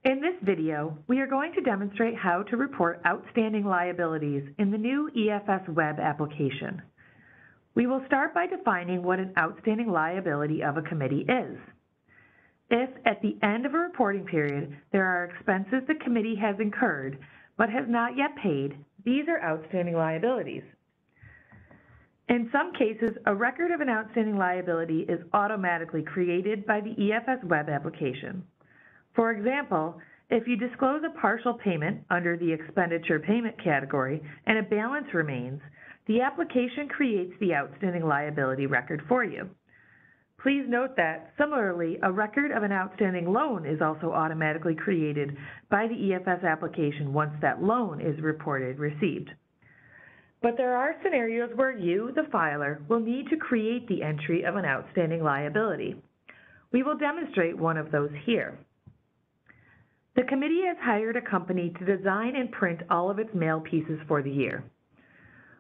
In this video, we are going to demonstrate how to report outstanding liabilities in the new EFS web application. We will start by defining what an outstanding liability of a committee is. If, at the end of a reporting period, there are expenses the committee has incurred but has not yet paid, these are outstanding liabilities. In some cases, a record of an outstanding liability is automatically created by the EFS web application. For example, if you disclose a partial payment under the expenditure payment category and a balance remains, the application creates the outstanding liability record for you. Please note that, similarly, a record of an outstanding loan is also automatically created by the EFS application once that loan is reported received. But there are scenarios where you, the filer, will need to create the entry of an outstanding liability. We will demonstrate one of those here. The committee has hired a company to design and print all of its mail pieces for the year.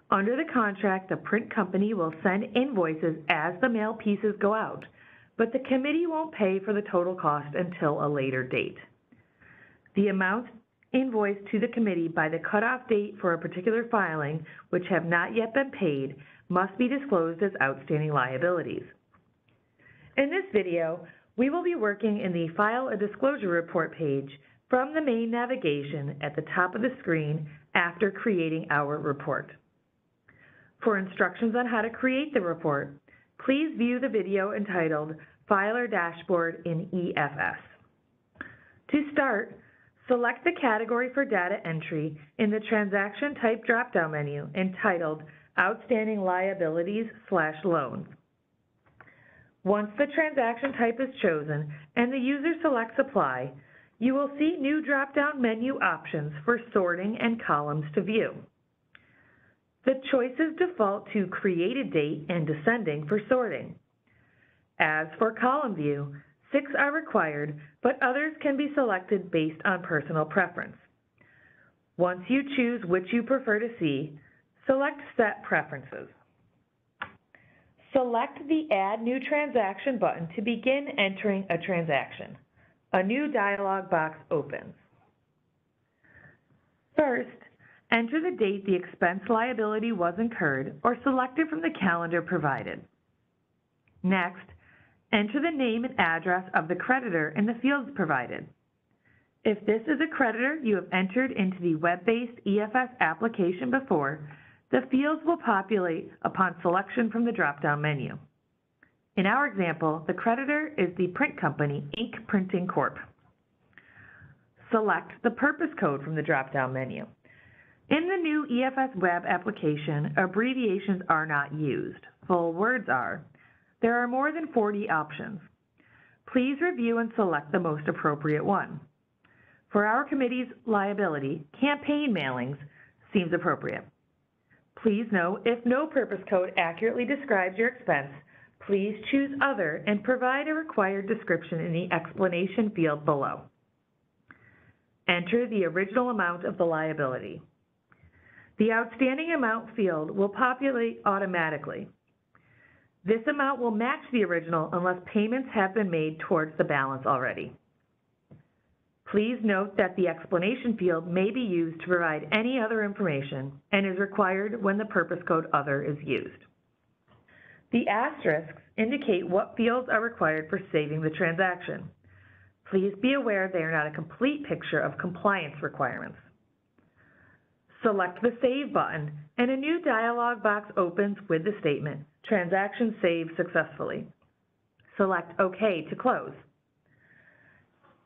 Under the contract, the print company will send invoices as the mail pieces go out, but the committee won't pay for the total cost until a later date. The amounts invoiced to the committee by the cutoff date for a particular filing, which have not yet been paid, must be disclosed as outstanding liabilities. In this video, we will be working in the File a Disclosure Report page from the main navigation at the top of the screen after creating our report. For instructions on how to create the report, please view the video entitled Filer Dashboard in EFS. To start, select the category for data entry in the Transaction Type drop-down menu entitled Outstanding Liabilities/Loans. Once the transaction type is chosen and the user selects Apply, you will see new drop-down menu options for sorting and columns to view. The choices default to Created Date and Descending for sorting. As for column view, 6 are required, but others can be selected based on personal preference. Once you choose which you prefer to see, select Set Preferences. Select the Add New Transaction button to begin entering a transaction. A new dialog box opens. First, enter the date the expense liability was incurred or select it from the calendar provided. Next, enter the name and address of the creditor in the fields provided. If this is a creditor you have entered into the web-based EFS application before, the fields will populate upon selection from the drop-down menu. In our example, the creditor is the print company, Ink Printing Corp. Select the purpose code from the drop-down menu. In the new EFS web application, abbreviations are not used. Full words are. There are more than 40 options. Please review and select the most appropriate one. For our committee's liability, campaign mailings seems appropriate. Please note, if no purpose code accurately describes your expense, please choose Other and provide a required description in the explanation field below. Enter the original amount of the liability. The outstanding amount field will populate automatically. This amount will match the original unless payments have been made towards the balance already. Please note that the explanation field may be used to provide any other information and is required when the purpose code Other is used. The asterisks indicate what fields are required for saving the transaction. Please be aware they are not a complete picture of compliance requirements. Select the Save button, and a new dialog box opens with the statement, Transaction saved successfully. Select OK to close.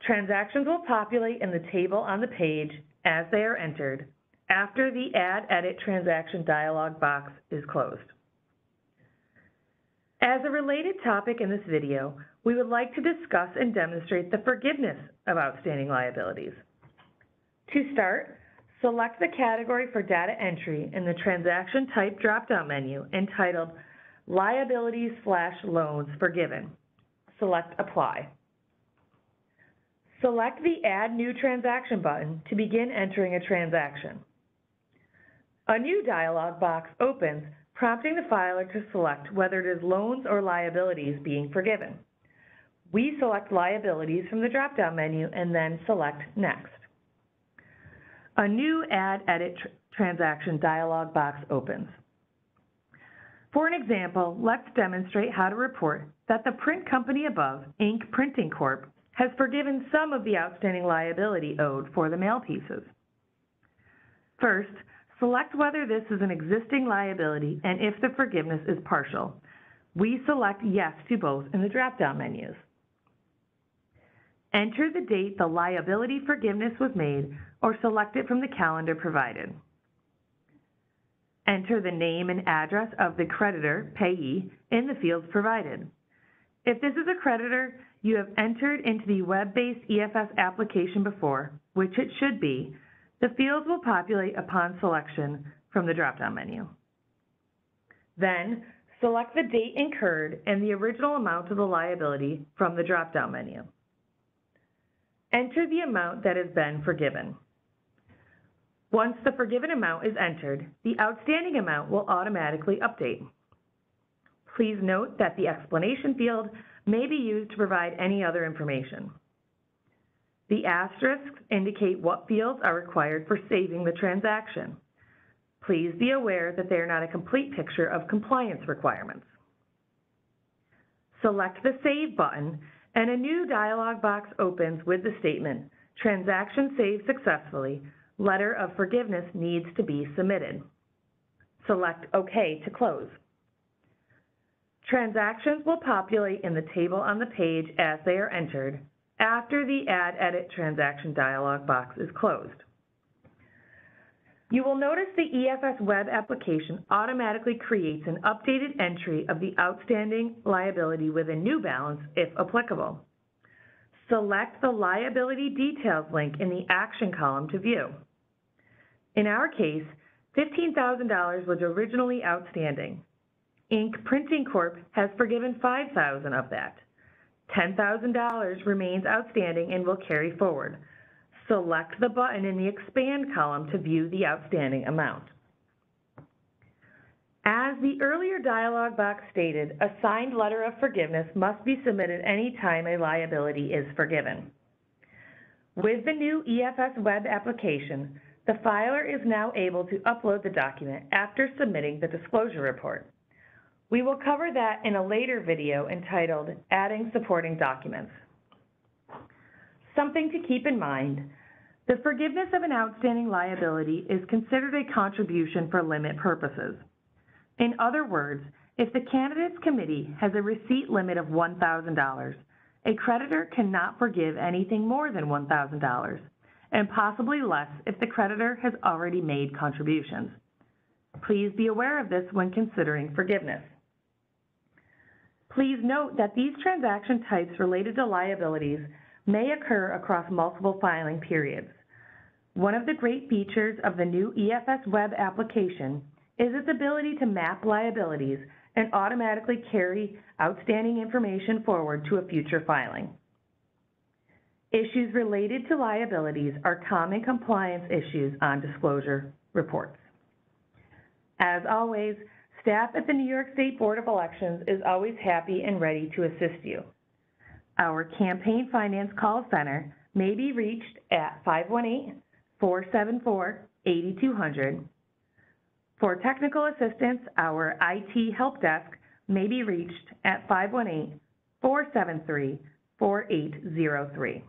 Transactions will populate in the table on the page as they are entered after the Add Edit Transaction dialog box is closed. As a related topic in this video, we would like to discuss and demonstrate the forgiveness of outstanding liabilities. To start, select the category for data entry in the Transaction Type drop-down menu entitled Liabilities/Loans Forgiven. Select Apply. Select the Add New Transaction button to begin entering a transaction. A new dialog box opens, prompting the filer to select whether it is loans or liabilities being forgiven. we select Liabilities from the drop-down menu and then select Next. A new Add Edit Transaction dialog box opens. For an example, let's demonstrate how to report that the print company above, Ink Printing Corp., has forgiven some of the outstanding liability owed for the mail pieces. First, select whether this is an existing liability and if the forgiveness is partial. We select Yes to both in the drop-down menus. Enter the date the liability forgiveness was made or select it from the calendar provided. Enter the name and address of the creditor, payee, in the fields provided. If this is a creditor you have entered into the web-based EFS application before, which it should be, the fields will populate upon selection from the drop-down menu. Then, select the date incurred and the original amount of the liability from the drop-down menu. Enter the amount that has been forgiven. Once the forgiven amount is entered, the outstanding amount will automatically update. Please note that the explanation field may be used to provide any other information. The asterisks indicate what fields are required for saving the transaction. Please be aware that they are not a complete picture of compliance requirements. Select the Save button, and a new dialog box opens with the statement, "Transaction saved successfully. Letter of forgiveness needs to be submitted." Select OK to close. Transactions will populate in the table on the page as they are entered after the Add Edit Transaction dialog box is closed. You will notice the EFS web application automatically creates an updated entry of the outstanding liability with a new balance if applicable. Select the Liability Details link in the Action column to view. In our case, $15,000 was originally outstanding. Ink Printing Corp. has forgiven $5,000 of that. $10,000 remains outstanding and will carry forward. Select the button in the Expand column to view the outstanding amount. As the earlier dialog box stated, a signed letter of forgiveness must be submitted any time a liability is forgiven. With the new EFS web application, the filer is now able to upload the document after submitting the disclosure report. We will cover that in a later video entitled Adding Supporting Documents. Something to keep in mind, the forgiveness of an outstanding liability is considered a contribution for limit purposes. In other words, if the candidates committee has a receipt limit of $1,000, a creditor cannot forgive anything more than $1,000, and possibly less if the creditor has already made contributions. Please be aware of this when considering forgiveness. Please note that these transaction types related to liabilities may occur across multiple filing periods. One of the great features of the new EFS web application is its ability to map liabilities and automatically carry outstanding information forward to a future filing. Issues related to liabilities are common compliance issues on disclosure reports. As always, staff at the New York State Board of Elections is always happy and ready to assist you. Our Campaign Finance Call Center may be reached at 518-474-8200. For technical assistance, our IT Help Desk may be reached at 518-473-4803.